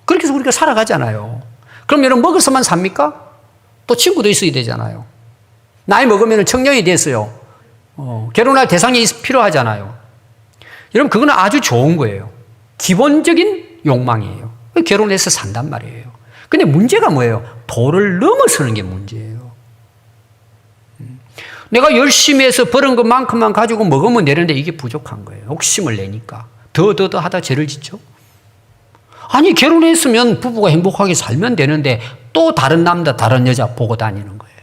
그렇게 해서 우리가 살아가잖아요. 그럼 여러분, 먹어서만 삽니까? 또 친구도 있어야 되잖아요. 나이 먹으면 청년이 됐어요. 결혼할 대상이 필요하잖아요. 여러분, 그건 아주 좋은 거예요. 기본적인 욕망이에요. 결혼해서 산단 말이에요. 근데 문제가 뭐예요? 도를 넘어서는 게 문제예요. 내가 열심히 해서 벌은 것만큼만 가지고 먹으면 되는데 이게 부족한 거예요. 욕심을 내니까. 더 하다 죄를 짓죠. 아니, 결혼했으면 부부가 행복하게 살면 되는데 또 다른 남자, 다른 여자 보고 다니는 거예요.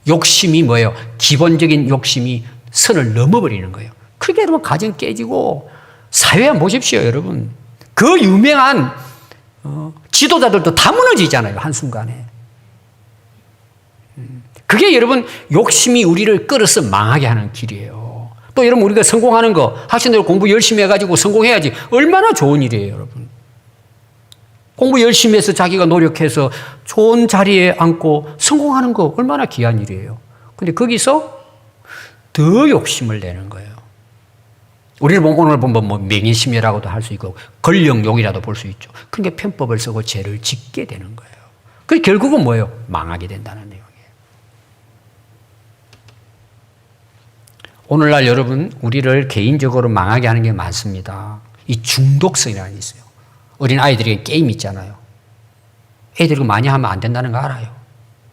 욕심이 뭐예요? 기본적인 욕심이 선을 넘어버리는 거예요. 그게 여러분 가정 깨지고 사회 한번 보십시오, 여러분. 그 유명한 지도자들도 다 무너지잖아요, 한순간에. 그게 여러분 욕심이 우리를 끌어서 망하게 하는 길이에요. 또 여러분, 우리가 성공하는 거, 학생들 공부 열심히 해가지고 성공해야지 얼마나 좋은 일이에요, 여러분. 공부 열심히 해서 자기가 노력해서 좋은 자리에 앉고 성공하는 거 얼마나 귀한 일이에요. 근데 거기서 더 욕심을 내는 거예요. 우리는 오늘 보면 뭐 명예심이라고도 할 수 있고 권력욕이라도 볼 수 있죠. 그러니까 편법을 쓰고 죄를 짓게 되는 거예요. 그 결국은 뭐예요? 망하게 된다는 내용이에요. 오늘날 여러분, 우리를 개인적으로 망하게 하는 게 많습니다. 이 중독성이라는 게 있어요. 어린 아이들에게 게임 있잖아요. 애들이 많이 하면 안 된다는 거 알아요.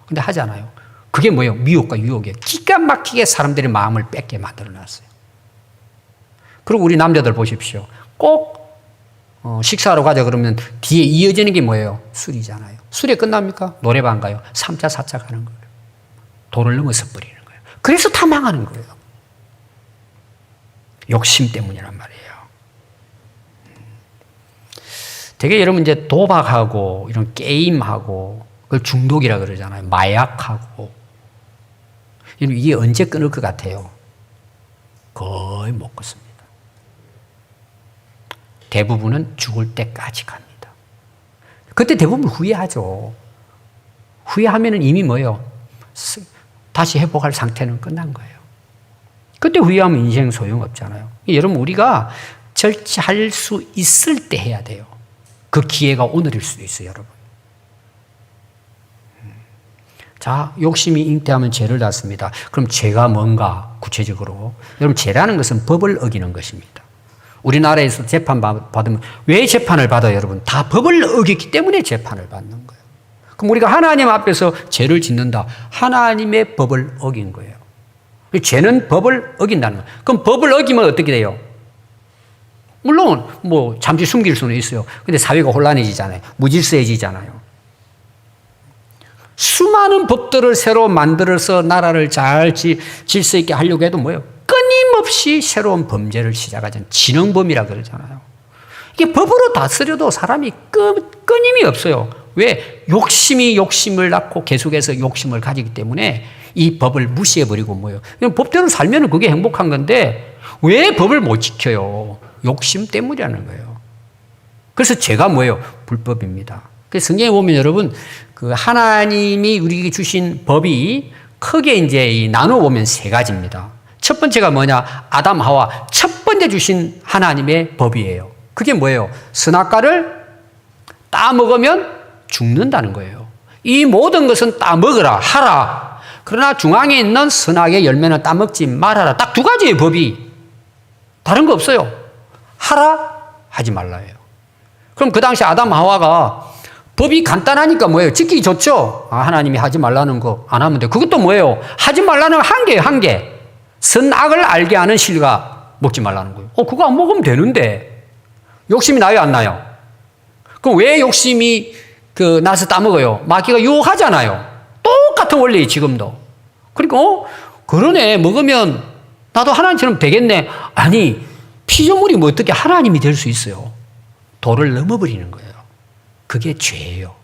근데 하잖아요. 그게 뭐예요? 미혹과 유혹이에요. 기가 막히게 사람들의 마음을 뺏게 만들어놨어요. 그리고 우리 남자들 보십시오. 꼭 식사하러 가자 그러면 뒤에 이어지는 게 뭐예요? 술이잖아요. 술에 끝납니까? 노래방 가요. 3차, 4차 가는 거예요. 도를 넘어서 버리는 거예요. 그래서 다 망하는 거예요. 욕심 때문이란 말이에요. 되게 여러분 이제 도박하고 이런 게임하고 그걸 중독이라 그러잖아요. 마약하고. 이게 언제 끊을 것 같아요? 거의 못 끊습니다. 대부분은 죽을 때까지 갑니다. 그때 대부분 후회하죠. 후회하면 이미 뭐예요? 다시 회복할 상태는 끝난 거예요. 그때 후회하면 인생 소용없잖아요. 여러분, 우리가 절제할 수 있을 때 해야 돼요. 그 기회가 오늘일 수도 있어요, 여러분. 자, 욕심이 잉태하면 죄를 낳습니다. 그럼 죄가 뭔가 구체적으로? 여러분, 죄라는 것은 법을 어기는 것입니다. 우리나라에서 재판 받으면 왜 재판을 받아요, 여러분? 다 법을 어겼기 때문에 재판을 받는 거예요. 그럼 우리가 하나님 앞에서 죄를 짓는다. 하나님의 법을 어긴 거예요. 죄는 법을 어긴다는 거예요. 그럼 법을 어기면 어떻게 돼요? 물론 뭐 잠시 숨길 수는 있어요. 근데 사회가 혼란해지잖아요. 무질서해지잖아요. 수많은 법들을 새로 만들어서 나라를 잘 질서 있게 하려고 해도 뭐예요? 끊임없이 새로운 범죄를 시작하잖아요. 진흥범이라 그러잖아요. 이게 법으로 다스려도 사람이 끊임이 없어요. 왜? 욕심이 욕심을 낳고 계속해서 욕심을 가지기 때문에 이 법을 무시해버리고 뭐예요. 법대로 살면 그게 행복한 건데 왜 법을 못 지켜요? 욕심 때문이라는 거예요. 그래서 죄가 뭐예요? 불법입니다. 그래서 성경에 보면 여러분, 그 하나님이 우리에게 주신 법이 크게 이제 나눠보면 세 가지입니다. 첫 번째가 뭐냐? 아담, 하와. 첫 번째 주신 하나님의 법이에요. 그게 뭐예요? 선악과를 따먹으면 죽는다는 거예요. 이 모든 것은 따먹으라, 하라. 그러나 중앙에 있는 선악의 열매는 따먹지 말아라. 딱 두 가지의 법이. 다른 거 없어요. 하라, 하지 말라예요. 그럼 그 당시 아담, 하와가 법이 간단하니까 뭐예요? 지키기 좋죠? 하나님이 하지 말라는 거 안 하면 돼. 그것도 뭐예요? 하지 말라는 한계예요, 한계. 선악을 알게 하는 실과 먹지 말라는 거예요. 그거 안 먹으면 되는데. 욕심이 나요, 안 나요? 그럼 왜 욕심이 나서 따먹어요? 마귀가 유혹하잖아요. 똑같은 원리, 지금도. 그러니까, 그러네. 먹으면 나도 하나님처럼 되겠네. 아니, 피조물이 뭐 어떻게 하나님이 될 수 있어요? 도를 넘어버리는 거예요. 그게 죄예요.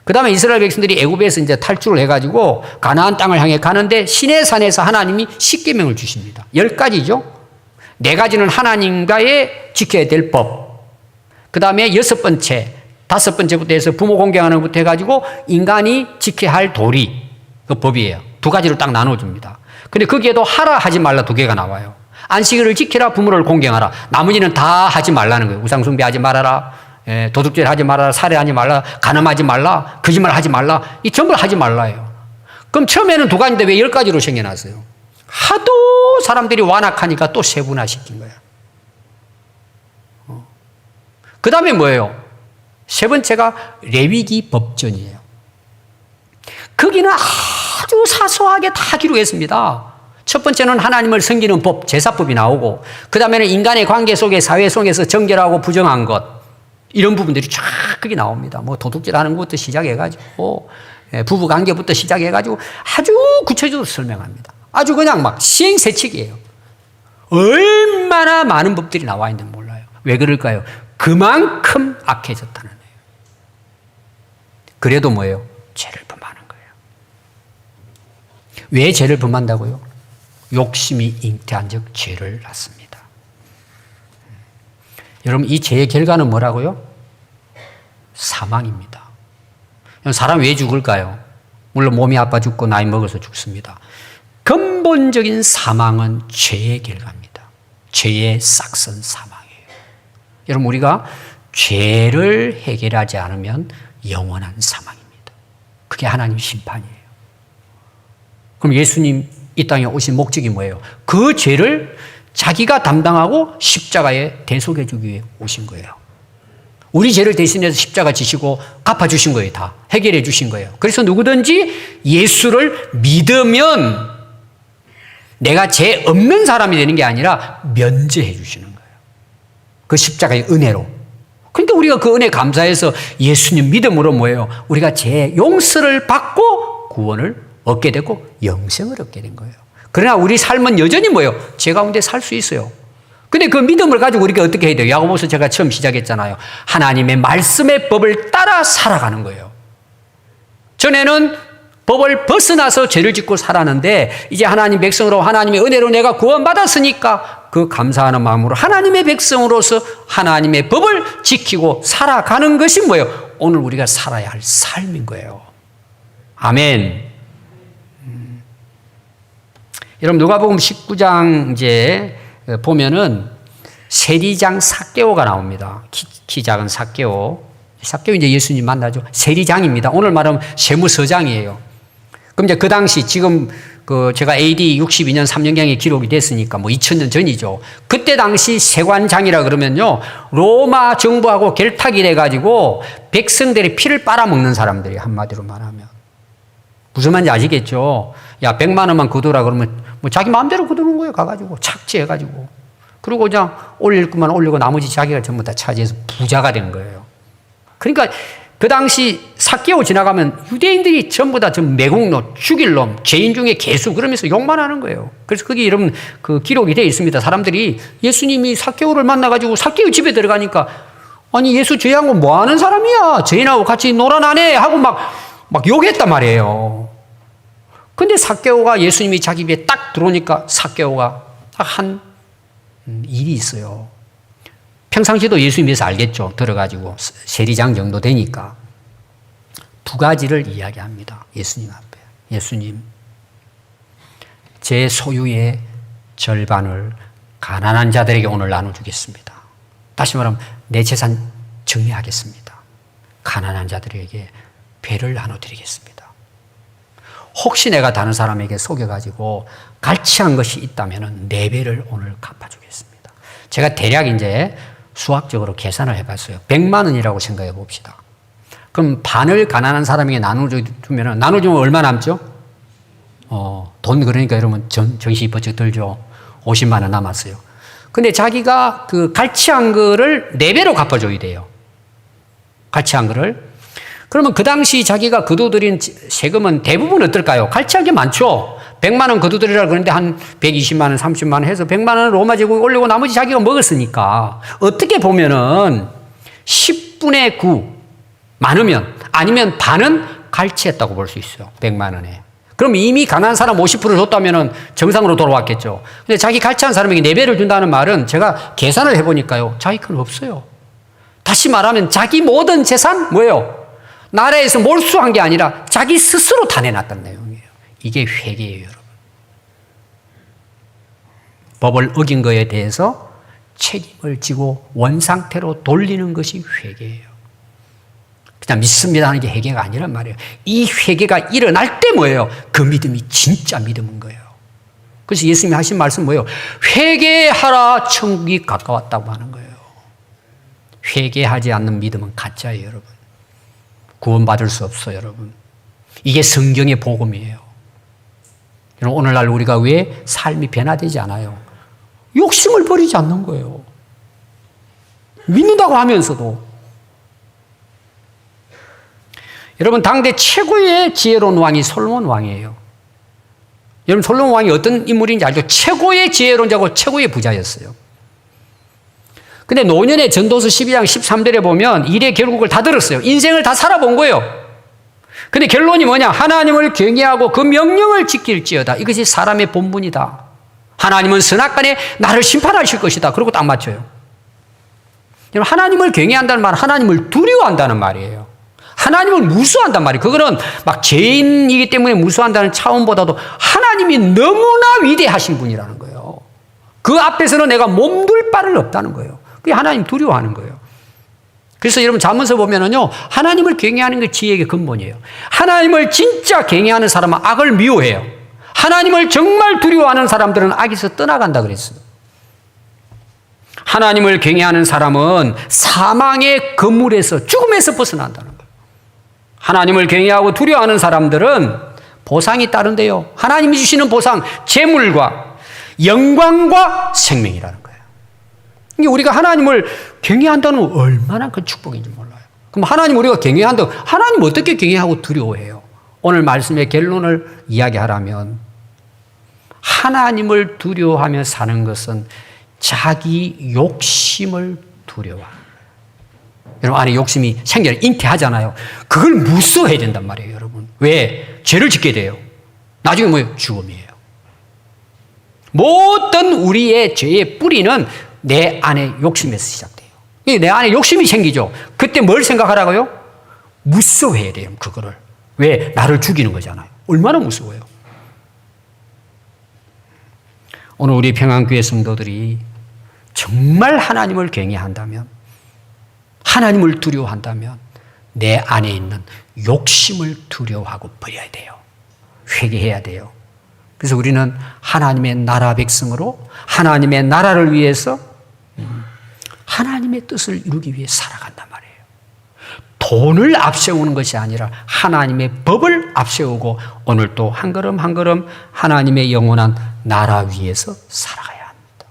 그 다음에 이스라엘 백성들이 애굽에서 이제 탈출을 해가지고 가나안 땅을 향해 가는데 시내 산에서 하나님이 십계명을 주십니다. 10가지죠. 4가지는 하나님과의 지켜야 될 법. 그 다음에 6번째, 5번째부터 해서 부모 공경하는 것부터 해가지고 인간이 지켜야 할 도리, 그 법이에요. 2가지로 딱 나눠줍니다. 근데 거기에도 하라, 하지 말라 2개가 나와요. 안식일을 지키라, 부모를 공경하라. 나머지는 다 하지 말라는 거예요. 우상숭배하지 말아라, 도둑질 하지 말아라, 살해하지 말라, 간음하지 말라, 거짓말 하지 말라. 이 전부 하지 말라예요. 그럼 처음에는 2가지인데 왜 10가지로 생겨났어요? 하도 사람들이 완악하니까 또 세분화시킨 거야. 그 다음에 뭐예요? 3번째가 레위기 법전이에요. 거기는 아주 사소하게 다 기록했습니다. 첫 번째는 하나님을 섬기는 법, 제사법이 나오고, 그 다음에는 인간의 관계 속에, 사회 속에서 정결하고 부정한 것, 이런 부분들이 쫙 거기 나옵니다. 뭐 도둑질 하는 것부터 시작해가지고, 부부 관계부터 시작해가지고 아주 구체적으로 설명합니다. 아주 그냥 막 시행세칙이에요. 얼마나 많은 법들이 나와 있는지 몰라요. 왜 그럴까요? 그만큼 악해졌다는 거예요. 그래도 뭐예요? 죄를 범하는 거예요. 왜 죄를 범한다고요? 욕심이 잉태한 즉 죄를 낳습니다. 여러분, 이 죄의 결과는 뭐라고요? 사망입니다. 사람 왜 죽을까요? 물론 몸이 아파 죽고 나이 먹어서 죽습니다. 근본적인 사망은 죄의 결과입니다. 죄의 싹슨 사망이에요. 여러분, 우리가 죄를 해결하지 않으면 영원한 사망입니다. 그게 하나님 심판이에요. 그럼 예수님 이 땅에 오신 목적이 뭐예요? 그 죄를 자기가 담당하고 십자가에 대속해 주기 위해 오신 거예요. 우리 죄를 대신해서 십자가 지시고 갚아주신 거예요. 다 해결해 주신 거예요. 그래서 누구든지 예수를 믿으면 내가 죄 없는 사람이 되는 게 아니라 면제해 주시는 거예요. 그 십자가의 은혜로. 그러니까 우리가 그 은혜 감사해서 예수님 믿음으로 뭐예요? 우리가 죄 용서를 받고 구원을 얻게 되고 영생을 얻게 된 거예요. 그러나 우리 삶은 여전히 뭐예요? 죄 가운데 살 수 있어요. 근데 그 믿음을 가지고 우리가 어떻게 해야 돼요? 야고보서 제가 처음 시작했잖아요. 하나님의 말씀의 법을 따라 살아가는 거예요. 전에는 법을 벗어나서 죄를 짓고 살았는데 이제 하나님 백성으로 하나님의 은혜로 내가 구원받았으니까 그 감사하는 마음으로 하나님의 백성으로서 하나님의 법을 지키고 살아가는 것이 뭐예요? 오늘 우리가 살아야 할 삶인 거예요. 아멘. 여러분, 누가복음 19장 이제 보면은 세리장 삭개오가 나옵니다. 키 작은 삭개오. 삭개오 이제 예수님 만나죠. 세리장입니다. 오늘 말하면 세무서장이에요. 그럼 이제 그 당시 지금 제가 AD 62년 3년경에 기록이 됐으니까 뭐 2000년 전이죠. 그때 당시 세관장이라 그러면요. 로마 정부하고 결탁이 돼가지고 백성들의 피를 빨아먹는 사람들이 한마디로 말하면. 무슨 말인지 아시겠죠? 야, 100만 원만 거두라 그러면 뭐 자기 마음대로 거두는 거예요. 가가지고 착취해가지고. 그리고 그냥 올릴 것만 올리고 나머지 자기가 전부 다 차지해서 부자가 된 거예요. 그러니까 그 당시 삭개오 지나가면 유대인들이 전부 다 매국노, 죽일 놈, 죄인 중에 개수 그러면서 욕만 하는 거예요. 그래서 거기 여러분 그 기록이 되어 있습니다. 사람들이 예수님이 삭개오를 만나가지고 삭개오 집에 들어가니까 아니 예수 죄인하고 뭐 하는 사람이야? 죄인하고 같이 놀아나네 하고 막 욕했단 말이에요. 근데 삭개오가 예수님이 자기 집에 딱 들어오니까 삭개오가 딱 한 일이 있어요. 평상시도 예수님에서 알겠죠. 들어가지고 세리장 정도 되니까. 두 가지를 이야기합니다. 예수님 앞에. 예수님, 제 소유의 절반을 가난한 자들에게 오늘 나눠주겠습니다. 다시 말하면 내 재산 정리하겠습니다. 가난한 자들에게 배를 나눠드리겠습니다. 혹시 내가 다른 사람에게 속여가지고 갈취한 것이 있다면 네 배를 오늘 갚아주겠습니다. 제가 대략 이제 수학적으로 계산을 해봤어요. 100만 원이라고 생각해 봅시다. 그럼 반을 가난한 사람에게 나눠주면 얼마 남죠? 돈 그러니까 여러분 정신이 번쩍 들죠. 50만 원 남았어요. 근데 자기가 그 갈취한 거를 4배로 갚아줘야 돼요. 갈취한 거를. 그러면 그 당시 자기가 거둬들인 세금은 대부분 어떨까요? 갈취한 게 많죠. 100만 원 거두들이라 그러는데 한 120만 원, 30만 원 해서 100만 원을 로마 제국에 올리고 나머지 자기가 먹었으니까 어떻게 보면은 10분의 9 많으면 아니면 반은 갈취했다고 볼 수 있어요. 100만 원에. 그럼 이미 가난한 사람 50%를 줬다면은 정상으로 돌아왔겠죠. 근데 자기 갈취한 사람에게 4배를 준다는 말은 제가 계산을 해보니까요. 자기 건 없어요. 다시 말하면 자기 모든 재산 뭐예요? 나라에서 몰수한 게 아니라 자기 스스로 다 내놨다는 내용이에요. 이게 회개예요, 여러분. 법을 어긴 거에 대해서 책임을 지고 원상태로 돌리는 것이 회개예요. 그냥 믿습니다 하는 게 회개가 아니란 말이에요. 이 회개가 일어날 때 뭐예요? 그 믿음이 진짜 믿음인 거예요. 그래서 예수님이 하신 말씀 뭐예요? 회개하라 천국이 가까웠다고 하는 거예요. 회개하지 않는 믿음은 가짜예요, 여러분. 구원받을 수 없어요, 여러분. 이게 성경의 복음이에요. 오늘날 우리가 왜 삶이 변화되지 않아요? 욕심을 버리지 않는 거예요. 믿는다고 하면서도. 여러분, 당대 최고의 지혜로운 왕이 솔로몬 왕이에요. 여러분, 솔로몬 왕이 어떤 인물인지 알죠? 최고의 지혜로운 자고 최고의 부자였어요. 근데 노년의 전도서 12장 13절에 보면 일의 결국을 다 들었어요. 인생을 다 살아본 거예요. 근데 결론이 뭐냐? 하나님을 경외하고 그 명령을 지킬지어다. 이것이 사람의 본분이다. 하나님은 선악간에 나를 심판하실 것이다. 그러고 딱 맞춰요. 하나님을 경외한다는 말은 하나님을 두려워한다는 말이에요. 하나님을 무수한단 말이에요. 그거는 막 죄인이기 때문에 무수한다는 차원보다도 하나님이 너무나 위대하신 분이라는 거예요. 그 앞에서는 내가 몸둘 바를 없다는 거예요. 그게 하나님 두려워하는 거예요. 그래서 여러분 잠언서 보면은요, 하나님을 경외하는 게 지혜의 근본이에요. 하나님을 진짜 경외하는 사람은 악을 미워해요. 하나님을 정말 두려워하는 사람들은 악에서 떠나간다 그랬어요. 하나님을 경외하는 사람은 사망의 그물에서 죽음에서 벗어난다는 거예요. 하나님을 경외하고 두려워하는 사람들은 보상이 따른대요. 하나님이 주시는 보상, 재물과 영광과 생명이라는 거예요. 이게 우리가 하나님을 경외한다는 건 얼마나 큰 축복인지 몰라요. 그럼 하나님 우리가 경외한다고, 하나님 어떻게 경외하고 두려워해요? 오늘 말씀의 결론을 이야기하라면 하나님을 두려워하며 사는 것은 자기 욕심을 두려워합니다. 여러분 안에 욕심이 생겨요. 잉태하잖아요. 그걸 무서워해야 된단 말이에요, 여러분. 왜? 죄를 짓게 돼요. 나중에 뭐예요? 죽음이에요. 모든 우리의 죄의 뿌리는 내 안에 욕심에서 시작돼요. 내 안에 욕심이 생기죠. 그때 뭘 생각하라고요? 무서워해야 돼요, 그거를. 왜? 나를 죽이는 거잖아요. 얼마나 무서워요. 오늘 우리 평안교회 성도들이 정말 하나님을 경외한다면, 하나님을 두려워한다면 내 안에 있는 욕심을 두려워하고 버려야 돼요. 회개해야 돼요. 그래서 우리는 하나님의 나라 백성으로 하나님의 나라를 위해서 하나님의 뜻을 이루기 위해 살아간단 말이에요. 돈을 앞세우는 것이 아니라 하나님의 법을 앞세우고 오늘 또 한 걸음 한 걸음 하나님의 영원한 나라 위에서 살아가야 합니다.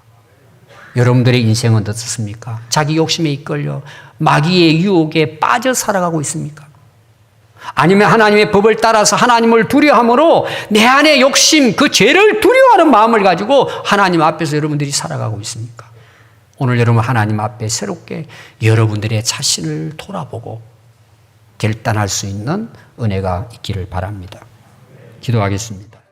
여러분들의 인생은 어떻습니까? 자기 욕심에 이끌려 마귀의 유혹에 빠져 살아가고 있습니까? 아니면 하나님의 법을 따라서 하나님을 두려워함으로 내 안의 욕심, 그 죄를 두려워하는 마음을 가지고 하나님 앞에서 여러분들이 살아가고 있습니까? 오늘 여러분 하나님 앞에 새롭게 여러분들의 자신을 돌아보고 결단할 수 있는 은혜가 있기를 바랍니다. 기도하겠습니다.